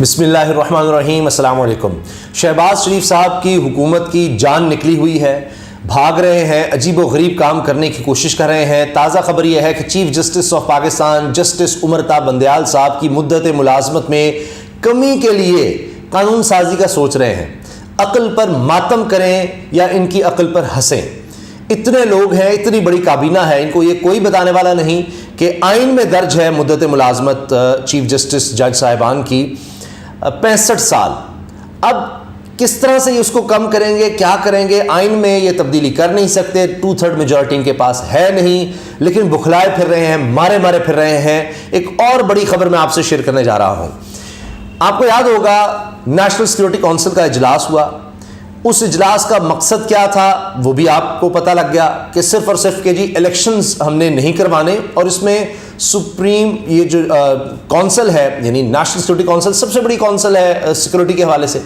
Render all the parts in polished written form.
بسم اللہ الرحمن الرحیم۔ السلام علیکم۔ شہباز شریف صاحب کی حکومت کی جان نکلی ہوئی ہے، بھاگ رہے ہیں، عجیب و غریب کام کرنے کی کوشش کر رہے ہیں۔ تازہ خبر یہ ہے کہ chief justice of Pakistan justice Amrita Bandial صاحب کی مدت ملازمت میں کمی کے لیے قانون سازی کا سوچ رہے ہیں۔ عقل پر ماتم کریں یا ان کی عقل پر ہنسیں، اتنے لوگ ہیں، اتنی بڑی کابینہ ہے، ان کو یہ کوئی بتانے والا نہیں کہ آئین میں درج ہے مدت ملازمت چیف جسٹس جج صاحبان کی 65 سال۔ اب کس طرح سے اس کو کم کریں گے، کیا کریں گے؟ آئین میں یہ تبدیلی کر نہیں سکتے، 2/3 میجورٹی ان کے پاس ہے نہیں، لیکن بکھلائے پھر رہے ہیں، مارے پھر رہے ہیں۔ ایک اور بڑی خبر میں آپ سے شیئر کرنے جا رہا ہوں۔ آپ کو یاد ہوگا نیشنل سیکورٹی کونسل کا اجلاس ہوا، اس اجلاس کا مقصد کیا تھا وہ بھی آپ کو پتہ لگ گیا کہ صرف اور صرف کہ جی الیکشنز ہم نے نہیں کروانے، اور اس میں سپریم یہ جو کونسل ہے یعنی نیشنل سیکورٹی کونسل سب سے بڑی کونسل ہے سیکورٹی کے حوالے سے،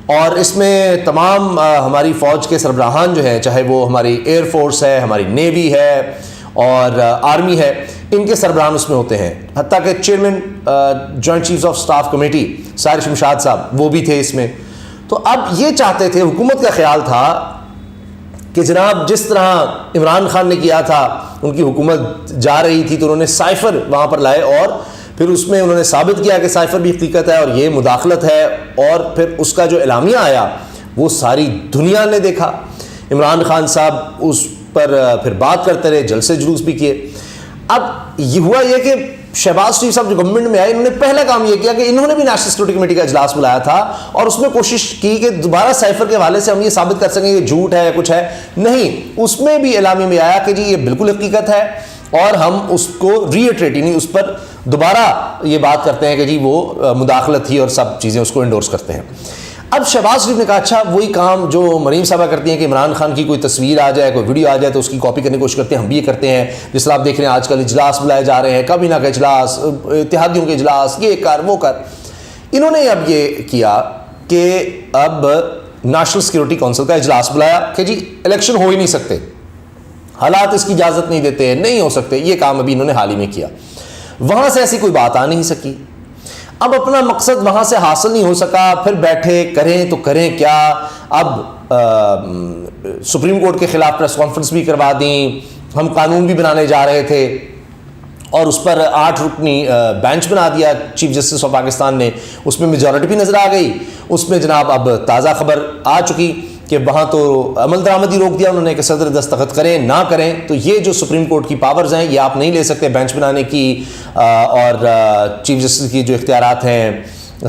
اور اس میں تمام ہماری فوج کے سربراہان جو ہیں، چاہے وہ ہماری ایئر فورس ہے، ہماری نیوی ہے اور آرمی ہے، ان کے سربراہان اس میں ہوتے ہیں، حتیٰ کہ chairman joint chiefs of staff committee سارے شمشاد صاحب وہ بھی تھے اس میں۔ تو اب یہ چاہتے تھے، حکومت کا خیال تھا کہ جناب جس طرح عمران خان نے کیا تھا، ان کی حکومت جا رہی تھی تو انہوں نے سائفر وہاں پر لائے، اور پھر اس میں انہوں نے ثابت کیا کہ سائفر بھی حقیقت ہے اور یہ مداخلت ہے، اور پھر اس کا جو اعلامیہ آیا وہ ساری دنیا نے دیکھا۔ عمران خان صاحب اس پر پھر بات کرتے رہے، جلسے جلوس بھی کیے۔ اب یہ ہوا یہ کہ شہباز شریف صاحب جو گورنمنٹ میں آئے، انہوں نے پہلا کام یہ کیا کہ انہوں نے بھی نیشنل سیکورٹی کمیٹی کا اجلاس بلایا تھا، اور اس میں کوشش کی کہ دوبارہ سائفر کے حوالے سے ہم یہ ثابت کر سکیں کہ جھوٹ ہے یا کچھ ہے نہیں۔ اس میں بھی اعلامیہ میں آیا کہ جی یہ بالکل حقیقت ہے، اور ہم اس کو ریٹریٹ یعنی اس پر دوبارہ یہ بات کرتے ہیں کہ جی وہ مداخلت تھی، اور سب چیزیں اس کو انڈورس کرتے ہیں۔ اب شہباز شریف نے کہا اچھا وہی کام جو مریم صاحبہ کرتی ہیں کہ عمران خان کی کوئی تصویر آ جائے، کوئی ویڈیو آ جائے تو اس کی کاپی کرنے کی کوشش کرتے ہیں، ہم بھی یہ کرتے ہیں۔ جس طرح آپ دیکھ رہے ہیں آج کل اجلاس بلائے جا رہے ہیں، کابینہ کا اجلاس، اتحادیوں کے اجلاس، یہ کر وہ کر۔ انہوں نے اب یہ کیا کہ اب نیشنل سیکورٹی کونسل کا اجلاس بلایا کہ جی الیکشن ہو ہی نہیں سکتے، حالات اس کی اجازت نہیں دیتے، نہیں ہو سکتے۔ یہ کام ابھی انہوں نے حال ہی میں کیا۔ وہاں سے ایسی کوئی بات آ نہیں سکی، اب اپنا مقصد وہاں سے حاصل نہیں ہو سکا، پھر بیٹھے کریں تو کریں کیا؟ اب سپریم کورٹ کے خلاف پریس کانفرنس بھی کروا دیں، ہم قانون بھی بنانے جا رہے تھے، اور اس پر 8 رکنی بینچ بنا دیا چیف جسٹس آف پاکستان نے، اس میں میجورٹی بھی نظر آ گئی۔ اس میں جناب اب تازہ خبر آ چکی کہ وہاں تو عمل درآمد ہی روک دیا انہوں نے کہ صدر دستخط کریں نہ کریں تو یہ جو سپریم کورٹ کی پاورز ہیں یہ آپ نہیں لے سکتے بینچ بنانے کی، اور چیف جسٹس کی جو اختیارات ہیں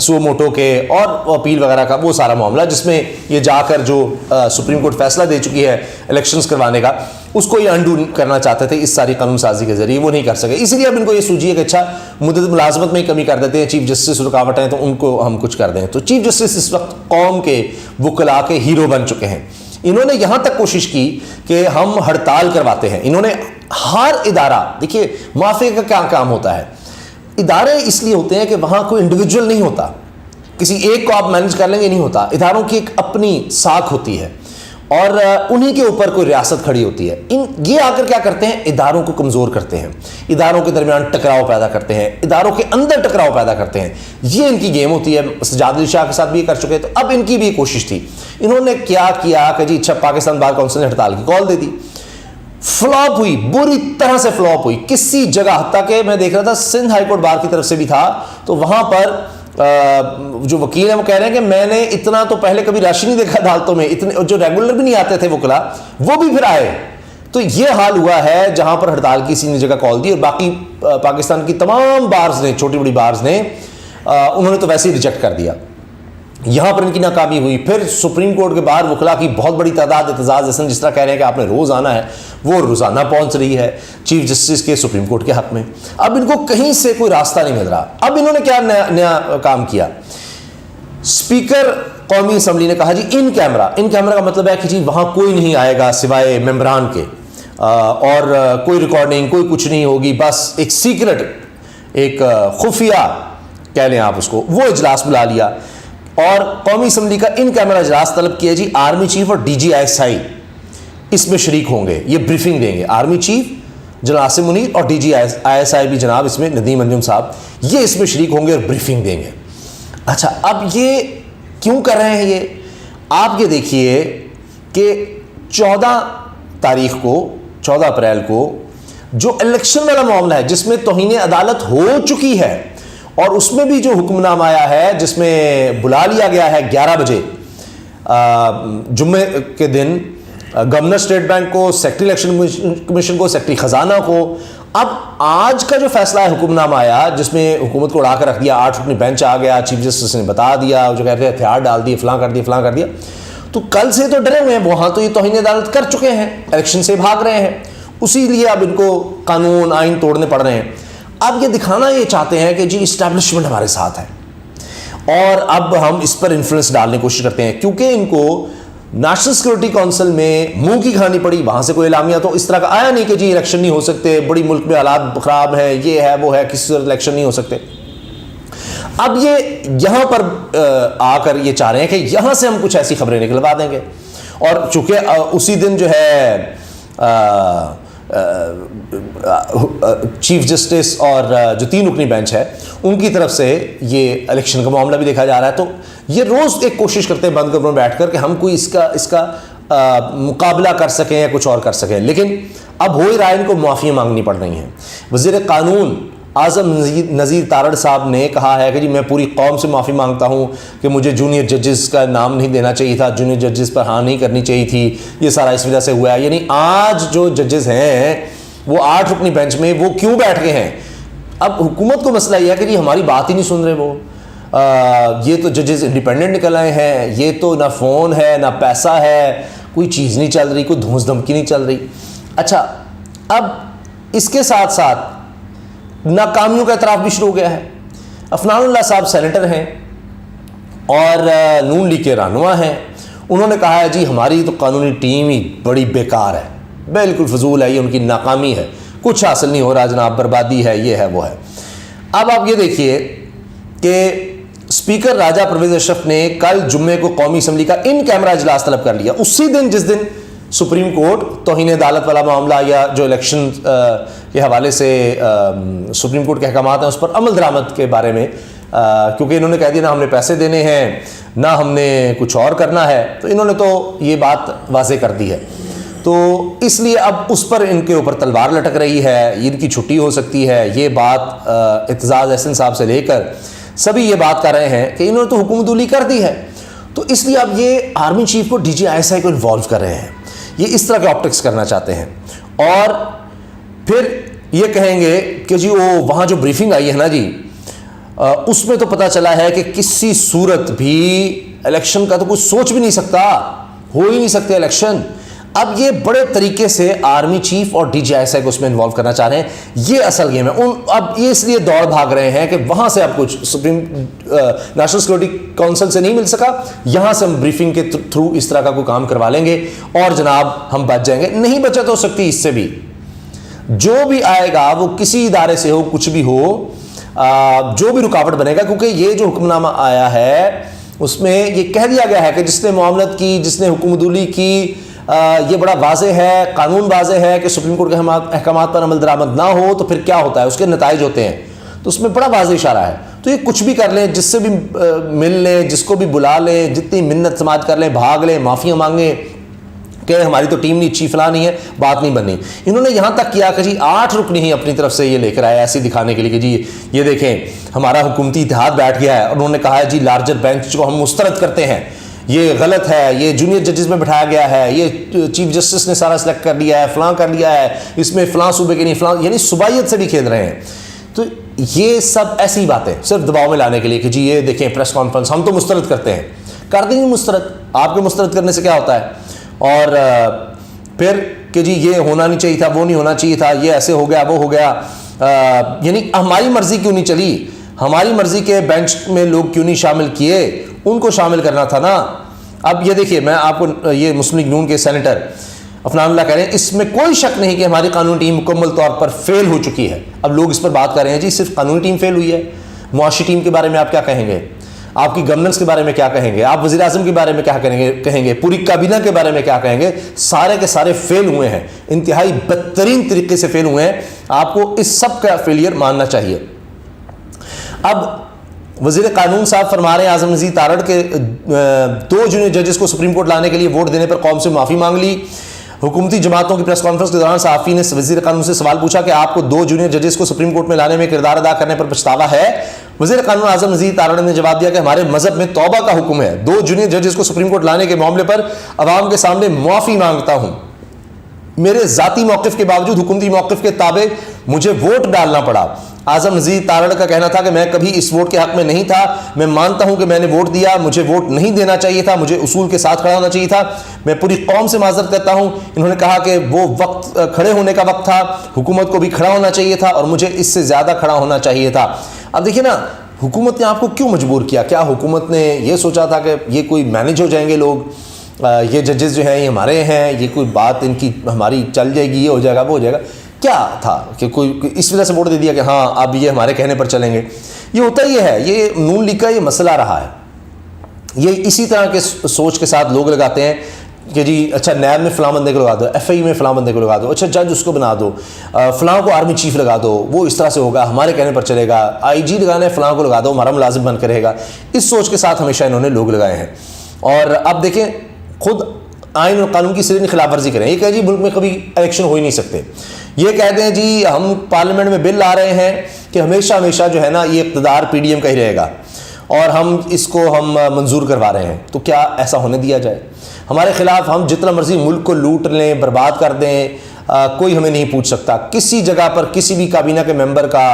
سو موٹو کے اور اپیل وغیرہ کا، وہ سارا معاملہ جس میں یہ جا کر جو سپریم کورٹ فیصلہ دے چکی ہے الیکشنز کروانے کا، اس کو یہ انڈو کرنا چاہتے تھے اس ساری قانون سازی کے ذریعے، وہ نہیں کر سکے۔ اسی لیے اب ان کو یہ سوچی ہے کہ اچھا مدت ملازمت میں ہی کمی کر دیتے ہیں، چیف جسٹس رکاوٹ ہیں تو ان کو ہم کچھ کر دیں۔ تو چیف جسٹس اس وقت قوم کے وکلاء کے ہیرو بن چکے ہیں۔ انہوں نے یہاں تک کوشش کی کہ ہم ہڑتال کرواتے ہیں۔ انہوں نے ہر ادارہ، دیکھیے معافی کا کیا کام ہوتا ہے، ادارے اس لیے ہوتے ہیں کہ وہاں کوئی انڈیویجول نہیں ہوتا، کسی ایک کو آپ مینج کر لیں گے نہیں ہوتا، اداروں کی ایک اپنی ساکھ ہوتی ہے، اور انہی کے اوپر کوئی ریاست کھڑی ہوتی ہے۔ یہ آ کر کیا کرتے ہیں، اداروں کو کمزور کرتے ہیں، اداروں کے درمیان ٹکراؤ پیدا کرتے ہیں، اداروں کے اندر ٹکراؤ پیدا کرتے ہیں، یہ ان کی گیم ہوتی ہے۔ سجاد علی شاہ کے ساتھ بھی یہ کر چکے، تو اب ان کی بھی کوشش تھی۔ انہوں نے کیا کیا کہ جی اچھا پاکستان بار کونسل نے ہڑتال کی کال دے دی، فلاپ ہوئی، بری طرح سے فلاپ ہوئی کسی جگہ، حتیٰ کہ میں دیکھ رہا تھا سندھ ہائی کورٹ بار کی طرف سے بھی تھا، تو وہاں پر جو وکیل ہیں وہ کہہ رہے ہیں کہ میں نے اتنا تو پہلے کبھی رش نہیں دیکھا عدالتوں میں، اتنے جو ریگولر بھی نہیں آتے تھے وکلا وہ بھی پھر آئے۔ تو یہ حال ہوا ہے جہاں پر ہڑتال کی کسی نے جگہ کال دی، اور باقی پاکستان کی تمام بارز نے، چھوٹی بڑی بارز نے، انہوں نے تو ویسے ہی ریجیکٹ کر دیا۔ یہاں پر ان کی ناکامی ہوئی۔ پھر سپریم کورٹ کے باہر وکلا کی بہت بڑی تعداد اعتزاز حسن جس طرح کہہ رہے ہیں کہ آپ نے روز آنا ہے، وہ روزانہ پہنچ رہی ہے چیف جسٹس کے سپریم کورٹ کے حق میں۔ اب ان کو کہیں سے کوئی راستہ نہیں مل رہا۔ اب انہوں نے کیا نیا کام کیا، اسپیکر قومی اسمبلی نے کہا جی ان کیمرہ کا مطلب ہے کہ جی وہاں کوئی نہیں آئے گا سوائے ممبران کے، اور کوئی ریکارڈنگ کوئی کچھ نہیں ہوگی، بس ایک سیکرٹ، ایک خفیہ کہہ لیں آپ اس کو، وہ اجلاس بلا لیا، اور قومی اسمبلی کا ان کیمرہ اجلاس طلب کیا جی آرمی چیف اور ڈی جی ISI اس میں شریک ہوں گے، یہ بریفنگ دیں گے۔ آرمی چیف جناب عاصم منیر اور ڈی جی ISI بھی جناب اس میں ندیم انجم صاحب، یہ اس میں شریک ہوں گے اور بریفنگ دیں گے۔ اچھا اب یہ کیوں کر رہے ہیں؟ یہ آپ یہ دیکھیے کہ 14 اپریل کو جو الیکشن والا معاملہ ہے جس میں توہین عدالت ہو چکی ہے اور اس میں بھی جو حکم نامہ آیا ہے جس میں بلا لیا گیا ہے 11 بجے جمعے کے دن گورنر اسٹیٹ بینک کو، سیکرٹری الیکشن کمیشن کو، سیکرٹری خزانہ کو، اب آج کا جو فیصلہ ہے حکم نامہ آیا جس میں حکومت کو اڑا کر رکھ دیا، 8 رکنی بینچ آ گیا، چیف جسٹس نے بتا دیا، جو کہتے ہیں ہتھیار ڈال دیے، فلاں کر دیا، تو کل سے تو ڈرے ہوئے ہیں، وہاں تو یہ توہین عدالت کر چکے ہیں، الیکشن سے بھاگ رہے ہیں، اسی لیے اب ان کو قانون آئین توڑنے پڑ رہے ہیں۔ اب یہ دکھانا یہ چاہتے ہیں کہ جی اسٹیبلشمنٹ ہمارے ساتھ ہے اور اب ہم اس پر انفلوئنس ڈالنے کی کوشش کرتے ہیں، کیونکہ ان کو نیشنل سیکورٹی کونسل میں منہ کی کھانی پڑی، وہاں سے کوئی اعلامیہ تو اس طرح کا آیا نہیں کہ جی الیکشن نہیں ہو سکتے، بڑی ملک میں حالات خراب ہیں، یہ ہے وہ ہے، کسی صورت الیکشن نہیں ہو سکتے۔ اب یہ یہاں پر آ کر یہ چاہ رہے ہیں کہ یہاں سے ہم کچھ ایسی خبریں نکلوا دیں گے، اور چونکہ اسی دن جو ہے چیف جسٹس اور جو 3 رکنی بینچ ہے ان کی طرف سے یہ الیکشن کا معاملہ بھی دیکھا جا رہا ہے، تو یہ روز ایک کوشش کرتے ہیں بند کمروں میں بیٹھ کر کہ ہم کوئی اس کا مقابلہ کر سکیں یا کچھ اور کر سکیں، لیکن اب ہو ہی رہا ہے ان کو معافیاں مانگنی پڑ رہی ہیں۔ وزیر قانون اعظم نذیر تارڑ صاحب نے کہا ہے کہ جی میں پوری قوم سے معافی مانگتا ہوں کہ مجھے جونیئر ججز کا نام نہیں دینا چاہیے تھا، جونیئر ججز پر ہاں نہیں کرنی چاہیے تھی، یہ سارا اس وجہ سے ہوا ہے۔ یعنی آج جو ججز ہیں وہ 8 رکنی بینچ میں وہ کیوں بیٹھ گئے ہیں؟ اب حکومت کو مسئلہ یہ ہے کہ جی ہماری بات ہی نہیں سن رہے، وہ یہ تو ججز انڈیپینڈنٹ نکل آئے ہیں، یہ تو نہ فون ہے نہ پیسہ ہے، کوئی چیز نہیں چل رہی، کوئی دھونس دھمکی نہیں چل رہی۔ اچھا اب اس کے ساتھ ساتھ ناکامیوں کا اعتراف بھی شروع ہو گیا ہے۔ عفنان اللہ صاحب سینیٹر ہیں اور نون لیگ کے رہنما ہیں، انہوں نے کہا ہے جی ہماری تو قانونی ٹیم ہی بڑی بیکار ہے، بالکل فضول ہے، یہ ان کی ناکامی ہے، کچھ حاصل نہیں ہو رہا جناب، بربادی ہے، یہ ہے وہ ہے۔ اب آپ یہ دیکھیے کہ اسپیکر راجہ پرویز اشرف نے کل جمعے کو قومی اسمبلی کا ان کیمرہ اجلاس طلب کر لیا، اسی دن جس دن سپریم کورٹ توہین عدالت والا معاملہ یا جو الیکشن کے حوالے سے سپریم کورٹ کے احکامات ہیں اس پر عمل درآمد کے بارے میں، کیونکہ انہوں نے کہہ دیا نہ ہم نے پیسے دینے ہیں نہ ہم نے کچھ اور کرنا ہے، تو انہوں نے تو یہ بات واضح کر دی ہے، تو اس لیے اب اس پر ان کے اوپر تلوار لٹک رہی ہے، عید کی چھٹی ہو سکتی ہے، یہ بات اعتزاز احسن صاحب سے لے کر سبھی یہ بات کر رہے ہیں کہ انہوں نے تو حکومت دولی کر دی ہے، تو اس لیے اب یہ آرمی چیف کو DGISI کو انوالو کر رہے ہیں، یہ اس طرح کے آپٹکس کرنا چاہتے ہیں، اور پھر یہ کہیں گے کہ جی وہ وہاں جو بریفنگ آئی ہے نا جی اس میں تو پتہ چلا ہے کہ کسی صورت بھی الیکشن کا تو کوئی سوچ بھی نہیں سکتا، ہو ہی نہیں سکتے الیکشن۔ اب یہ بڑے طریقے سے آرمی چیف اور DGISI کو اس میں انوالو کرنا چاہ رہے ہیں، یہ اصل گیم ہے۔ اب یہ اس لیے دوڑ بھاگ رہے ہیں کہ وہاں سے اب کچھ نیشنل سیکورٹی کونسل سے نہیں مل سکا، یہاں سے ہم بریفنگ کے تھرو اس طرح کا کوئی کام کروا لیں گے اور جناب ہم بچ جائیں گے۔ نہیں بچت ہو سکتی اس سے بھی، جو بھی آئے گا وہ کسی ادارے سے ہو، کچھ بھی ہو، جو بھی رکاوٹ بنے گا، کیونکہ یہ جو حکم نامہ آیا ہے اس میں یہ کہہ دیا گیا ہے کہ جس نے معاملت کی، جس نے حکومت دولی کی، یہ بڑا واضح ہے، قانون واضح ہے کہ سپریم کورٹ کے احکامات پر عمل درآمد نہ ہو تو پھر کیا ہوتا ہے، اس کے نتائج ہوتے ہیں، تو اس میں بڑا واضح اشارہ ہے۔ تو یہ کچھ بھی کر لیں، جس سے بھی مل لیں، جس کو بھی بلا لیں، جتنی منت سماج کر لیں، بھاگ لیں، معافیاں مانگیں کہ ہماری تو ٹیم نہیں اچھی، فلاں نہیں ہے، بات نہیں بنی۔ انہوں نے یہاں تک کیا کہ جی 8 رکن ہی اپنی طرف سے یہ لے کر آئے، ایسے دکھانے کے لیے کہ جی یہ دیکھیں ہمارا حکومتی اتحاد بیٹھ گیا ہے، اور انہوں نے کہا ہے جی لارجر بینچ کو ہم مسترد کرتے ہیں، یہ غلط ہے، یہ جونیئر ججز میں بٹھایا گیا ہے، یہ چیف جسٹس نے سارا سلیکٹ کر لیا ہے، فلاں کر لیا ہے، اس میں فلاں صوبے کے نہیں فلاں، یعنی صوبائیت سے بھی کھیل رہے ہیں۔ تو یہ سب ایسی باتیں صرف دباؤ میں لانے کے لیے کہ جی یہ دیکھیں پریس کانفرنس ہم تو مسترد کرتے ہیں، کر دیں گے مسترد، آپ کے مسترد کرنے سے کیا ہوتا ہے؟ اور پھر کہ جی یہ ہونا نہیں چاہیے تھا، وہ نہیں ہونا چاہیے تھا، یہ ایسے ہو گیا، وہ ہو گیا، یعنی ہماری مرضی کیوں نہیں چلی، ہماری مرضی کے بینچ میں لوگ کیوں نہیں شامل کیے، ان کو شامل کرنا تھا نا۔ اب یہ دیکھیے میں آپ کو یہ مسلم لیگ نون کے سینیٹر عفنان اللہ کہہ رہے ہیں اس میں کوئی شک نہیں کہ ہماری قانونی ٹیم مکمل طور پر فیل ہو چکی ہے۔ اب لوگ اس پر بات کر رہے ہیں جی صرف قانونی ٹیم فیل ہوئی ہے، معاشی ٹیم کے بارے میں آپ کیا کہیں گے، آپ کی گورننس کے بارے میں کیا کہیں گے، آپ وزیر اعظم کے بارے میں کیا کہیں گے، پوری کابینہ کے بارے میں کیا کہیں گے؟ سارے کے سارے فیل ہوئے ہیں، انتہائی بدترین طریقے سے فیل ہوئے ہیں، آپ کو اس سب کا فیلئر ماننا چاہیے۔ اب وزیر قانون صاحب فرما رہے ہیں اعظم نذیر تارڑ کے 2 جونیئر ججز کو سپریم کورٹ لانے کے لیے ووٹ دینے پر قوم سے معافی مانگ لی۔ حکومتی جماعتوں کی پریس کانفرنس کے دوران صحافی نے وزیر قانون سے سوال پوچھا کہ آپ کو 2 جونیئر ججز کو سپریم کورٹ میں لانے میں کردار ادا کرنے پر پچھتاوا ہے؟ وزیر قانون اعظم نذیر تارڑ نے جواب دیا کہ ہمارے مذہب میں توبہ کا حکم ہے۔ 2 جونیئر ججز کو سپریم کورٹ لانے کے معاملے پر عوام کے سامنے معافی مانگتا ہوں۔ میرے ذاتی موقف کے باوجود حکومتی موقف کے تابع مجھے ووٹ ڈالنا پڑا۔ اعظم نذیر تارڑ کا کہنا تھا کہ میں کبھی اس ووٹ کے حق میں نہیں تھا، میں مانتا ہوں کہ میں نے ووٹ دیا، مجھے ووٹ نہیں دینا چاہیے تھا، مجھے اصول کے ساتھ کھڑا ہونا چاہیے تھا، میں پوری قوم سے معذرت کرتا ہوں۔ انہوں نے کہا کہ وہ وقت کھڑے ہونے کا وقت تھا، حکومت کو بھی کھڑا ہونا چاہیے تھا اور مجھے اس سے زیادہ کھڑا ہونا چاہیے تھا۔ اب دیکھیے نا، حکومت نے آپ کو کیوں مجبور کیا؟ کیا حکومت نے یہ سوچا تھا کہ یہ کوئی مینج ہو جائیں گے لوگ، یہ ججز جو ہیں یہ ہمارے ہیں، یہ کوئی بات ان کی ہماری چل جائے گی، یہ ہو جائے گا وہ ہو جائے گا؟ کیا تھا کہ کوئی اس وجہ سے ووٹ دے دیا کہ ہاں اب یہ ہمارے کہنے پر چلیں گے؟ یہ ہوتا ہی ہے، یہ نون لیگ کا یہ مسئلہ رہا ہے۔ یہ اسی طرح کے سوچ کے ساتھ لوگ لگاتے ہیں کہ جی اچھا نیب میں فلاں بندے کو لگا دو، ایف آئی میں فلاں بندے کو لگا دو، اچھا جج اس کو بنا دو، فلاں کو آرمی چیف لگا دو، وہ اس طرح سے ہوگا، ہمارے کہنے پر چلے گا، آئی جی لگانا ہے فلاں کو لگا دو، ہمارا ملازم بن کرے گا۔ اس سوچ کے ساتھ ہمیشہ انہوں نے لوگ لگائے ہیں۔ اور اب دیکھیں، خود آئین اور قانون کی سری خلاف ورزی کریں، یہ کہ جی ملک میں کبھی الیکشن ہو ہی نہیں سکتے، یہ کہتے ہیں جی ہم پارلیمنٹ میں بل لا رہے ہیں کہ ہمیشہ جو ہے نا یہ اقتدار پی ڈی ایم کا ہی رہے گا اور ہم اس کو منظور کروا رہے ہیں، تو کیا ایسا ہونے دیا جائے؟ ہمارے خلاف ہم جتنا مرضی ملک کو لوٹ لیں، برباد کر دیں، کوئی ہمیں نہیں پوچھ سکتا۔ کسی جگہ پر کسی بھی کابینہ کے ممبر کا،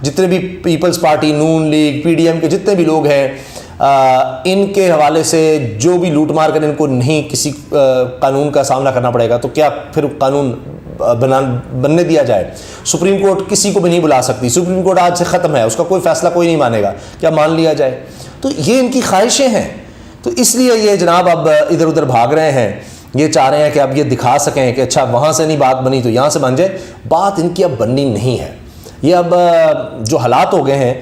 جتنے بھی پیپلز پارٹی، نون لیگ، پی ڈی ایم کے جتنے بھی لوگ ہیں، ان کے حوالے سے جو بھی لوٹ مار کر ان کو نہیں کسی قانون کا سامنا کرنا پڑے گا، تو کیا پھر قانون بننے دیا جائے؟ سپریم کورٹ کسی کو بھی نہیں بلا سکتی، سپریم کورٹ آج سے ختم ہے، اس کا کوئی فیصلہ کوئی نہیں مانے گا، کیا مان لیا جائے؟ تو یہ ان کی خواہشیں ہیں، تو اس لیے یہ جناب اب ادھر ادھر بھاگ رہے ہیں، یہ چاہ رہے ہیں کہ اب یہ دکھا سکیں کہ اچھا وہاں سے نہیں بات بنی تو یہاں سے بن جائے۔ بات ان کی اب بننی نہیں ہے، یہ اب جو حالات ہو گئے ہیں،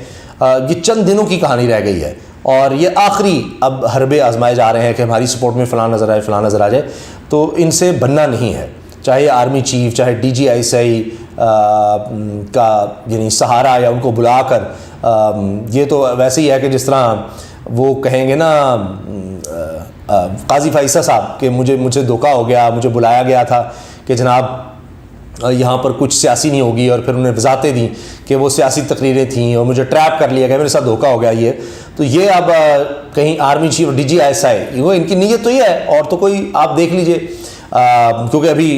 یہ چند دنوں کی کہانی رہ گئی ہے اور یہ آخری اب حربے آزمائے جا رہے ہیں کہ ہماری سپورٹ میں فلاں نظر آئے، فلاں نظر آ جائے، تو ان سے بننا نہیں ہے۔ چاہے آرمی چیف، چاہے ڈی جی آئی سی آئی کا یعنی سہارا یا ان کو بلا کر، یہ تو ویسے ہی ہے کہ جس طرح وہ کہیں گے نا قاضی فائصہ صاحب کہ مجھے دھوکہ ہو گیا، مجھے بلایا گیا تھا کہ جناب یہاں پر کچھ سیاسی نہیں ہوگی، اور پھر انہیں وضاحتیں دیں کہ وہ سیاسی تقریریں تھیں اور مجھے ٹریپ کر لیا گیا، میرے ساتھ دھوکہ ہو گیا۔ یہ تو یہ اب کہیں army chief, D G I S I, وہ ان کی نیت تو یہ ہے، اور تو کوئی آپ دیکھ لیجئے، کیونکہ ابھی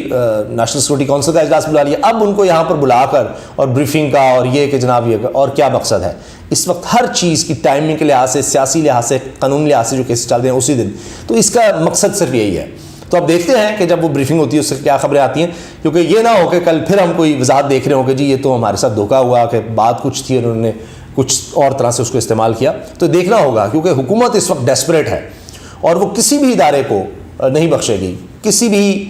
نیشنل سیکورٹی کونسل کا اجلاس بلا لیا، اب ان کو یہاں پر بلا کر اور بریفنگ کا اور یہ کہ جناب یہ اور کیا مقصد ہے؟ اس وقت ہر چیز کی ٹائمنگ کے لحاظ سے، سیاسی لحاظ سے، قانونی لحاظ سے جو کیسز چل رہے ہیں اسی دن، تو اس کا مقصد صرف یہی ہے۔ تو اب دیکھتے ہیں کہ جب وہ بریفنگ ہوتی ہے اس سے کیا خبریں آتی ہیں، کیونکہ یہ نہ ہو کہ کل پھر ہم کوئی وضاحت دیکھ رہے ہوں کہ جی یہ تو ہمارے ساتھ دھوکہ ہوا، کہ بات کچھ تھی اور انہوں نے کچھ اور طرح سے اس کو استعمال کیا۔ تو دیکھنا ہوگا، کیونکہ حکومت اس وقت ڈیسپریٹ ہے اور وہ کسی بھی ادارے کو نہیں بخشے گی، کسی بھی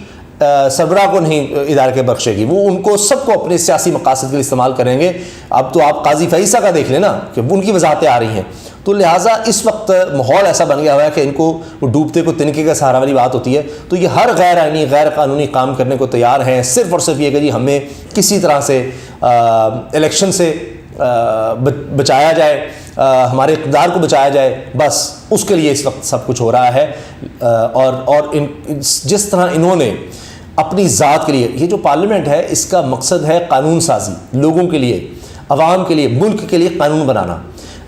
سربراہ کو نہیں ادارے کے بخشے گی، وہ ان کو سب کو اپنے سیاسی مقاصد کے لیے استعمال کریں گے۔ اب تو آپ قاضی فائصہ کا دیکھ لیں نا کہ ان کی وضاحتیں آ رہی ہیں، تو لہٰذا اس وقت ماحول ایسا بن گیا ہوا ہے کہ ان کو وہ ڈوبتے کو تنکے کا سہارا والی بات ہوتی ہے۔ تو یہ ہر غیر آئینی، غیر قانونی کام کرنے کو تیار ہیں، صرف اور صرف یہ کہ جی ہمیں کسی طرح سے الیکشن سے بچایا جائے، ہمارے اقتدار کو بچایا جائے، بس اس کے لیے اس وقت سب کچھ ہو رہا ہے۔ اور جس طرح انہوں نے اپنی ذات کے لیے، یہ جو پارلیمنٹ ہے اس کا مقصد ہے قانون سازی، لوگوں کے لیے، عوام کے لیے، ملک کے لیے قانون بنانا۔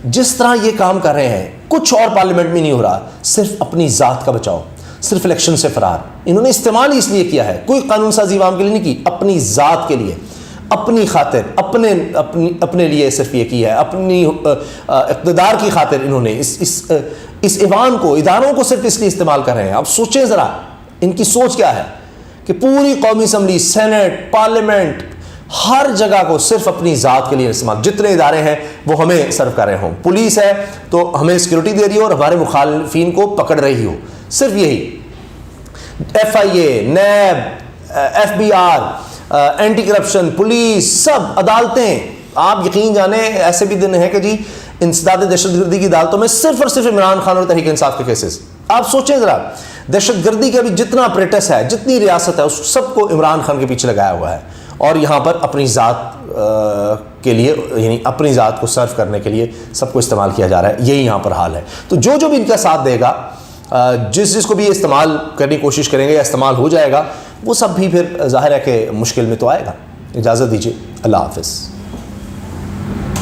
جس طرح یہ کام کر رہے ہیں کچھ اور پارلیمنٹ میں نہیں ہو رہا، صرف اپنی ذات کا بچاؤ، صرف الیکشن سے فرار۔ انہوں نے استعمال ہی اس لیے کیا ہے، کوئی قانون سازی عوام کے لیے نہیں کی، اپنی ذات کے لیے، اپنی خاطر، اپنے لیے صرف یہ کی ہے، اپنی اقتدار کی خاطر انہوں نے اس ایوان کو، اداروں کو صرف اس لیے استعمال کر رہے ہیں۔ اب سوچیں ذرا ان کی سوچ کیا ہے کہ پوری قومی اسمبلی، سینٹ، پارلیمنٹ، ہر جگہ کو صرف اپنی ذات کے لیے استعمال، جتنے ادارے ہیں وہ ہمیں سرو کر رہے ہوں، پولیس ہے تو ہمیں سیکورٹی دے رہی ہو اور ہمارے مخالفین کو پکڑ رہی ہو، صرف یہی۔ F I A, NAB, F B R, anti corruption, police, سب عدالتیں، آپ یقین جانیں ایسے بھی دن ہیں کہ جی انسداد دہشت گردی کی عدالتوں میں صرف اور صرف عمران خان اور تحریک انصاف کے کیسز۔ آپ سوچیں ذرا، دہشت گردی کا بھی جتنا اپریٹس ہے، جتنی ریاست ہے، اس سب کو عمران خان کے پیچھے لگایا ہوا ہے، اور یہاں پر اپنی ذات کے لیے یعنی اپنی ذات کو سرو کرنے کے لیے سب کو استعمال کیا جا رہا ہے. یہی یہاں پر حال ہے. تو جو بھی ان کا ساتھ دے گا, جس کو بھی یہ استعمال کرنے کی کوشش کریں گے یا استعمال ہو جائے گا, وہ سب بھی پھر ظاہر ہے کہ مشکل میں تو آئے گا. اجازت دیجیے, اللہ حافظ.